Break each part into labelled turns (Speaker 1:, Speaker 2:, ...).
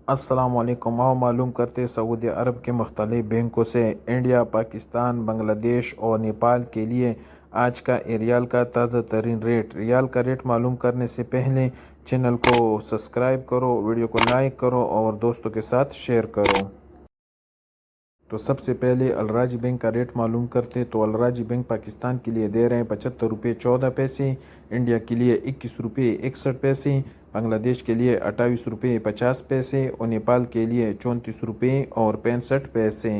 Speaker 1: अस्सलामुअलैकुम। आओ मालूम करते सऊदी अरब के मुख्तलिफ बैंकों से इंडिया, पाकिस्तान, बांग्लादेश और नेपाल के लिए आज का रियाल का ताज़ा तरीन रेट। रियाल का रेट मालूम करने से पहले चैनल को सब्सक्राइब करो, वीडियो को लाइक करो और दोस्तों के साथ शेयर करो। तो सबसे पहले अलराजी बैंक का रेट मालूम करते हैं। तो अलराजी बैंक पाकिस्तान के लिए दे रहे हैं 75 रुपये 14 पैसे, इंडिया के लिए 21 रुपये 61 पैसे, बांग्लादेश के लिए 28 रुपये 50 पैसे और नेपाल के लिए 34 रुपये 65 पैसे।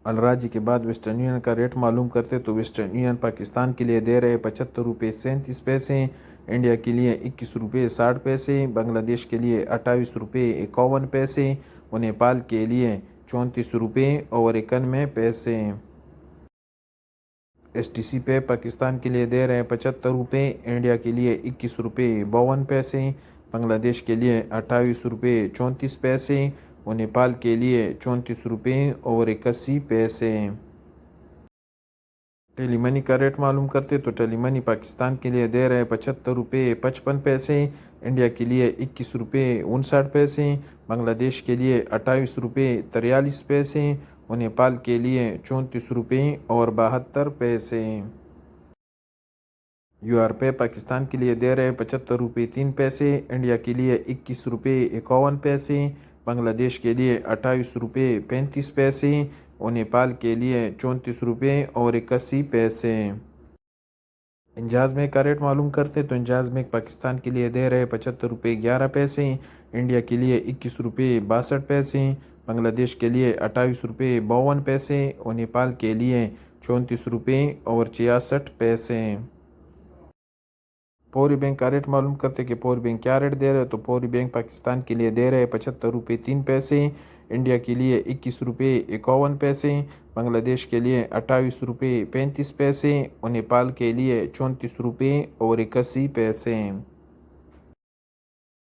Speaker 1: अलराजी के बाद वेस्टर्न यूनियन का रेट मालूम करते तो वेस्टर्न यूनियन पाकिस्तान के लिए दे रहे 75 रुपये 37 पैसे, इंडिया के लिए 21 रुपये 60 पैसे, बांग्लादेश के लिए 28 रुपये 51 पैसे और नेपाल के लिए 34 रुपये 91 पैसे। STC पे पाकिस्तान के लिए दे रहे हैं 75 रुपये, इंडिया के लिए 21 रुपये 52 पैसे, बांग्लादेश के लिए 28 रुपये 34 पैसे और नेपाल के लिए 34 रुपये 81 पैसे। टेलीमनी का रेट मालूम करते तो टेलीमनी पाकिस्तान के लिए दे रहे हैं 75 रुपये 55 पैसे, इंडिया के लिए 21 रुपये 59 पैसे, बांग्लादेश के लिए 28 रुपये 43 पैसे और नेपाल के लिए 34 रुपये 72 पैसे। UR पे पाकिस्तान के लिए दे रहे हैं 75 रुपये 3 पैसे, इंडिया के लिए 21 रुपये 51 पैसे, बांग्लादेश के लिए 28 रुपये 35 पैसे और नेपाल के लिए 34 रुपये 81 पैसे। इंजाज में का रेट मालूम करते तो इंजाज में पाकिस्तान के लिए दे रहे 75 रुपये 11 पैसे, इंडिया के लिए 21 रुपये 62 पैसे, बांग्लादेश के लिए 28 रुपये 52 पैसे और नेपाल के लिए 34 रुपये 66 पैसे। पौरी बैंक का रेट मालूम करते कि पौरी बैंक क्या रेट दे रहे हैं। तो पौरी बैंक पाकिस्तान के लिए दे रहे हैं 75 रुपये 3 पैसे, इंडिया के लिए 21 रुपये 51 पैसे, बांग्लादेश के लिए 28 रुपये 35 पैसे और नेपाल के लिए 34 रुपये 81 पैसे।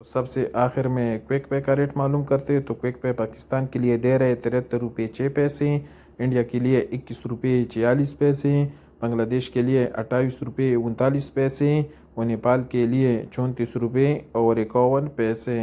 Speaker 1: सबसे आखिर में क्विक पे का रेट मालूम करते हैं। तो क्विक पे पाकिस्तान के लिए दे रहे 73 रुपये 6 पैसे, इंडिया के लिए 21 रुपये 46 पैसे, बांग्लादेश के लिए 28 रुपये 39 पैसे और नेपाल के लिए 34 रुपये 51 पैसे।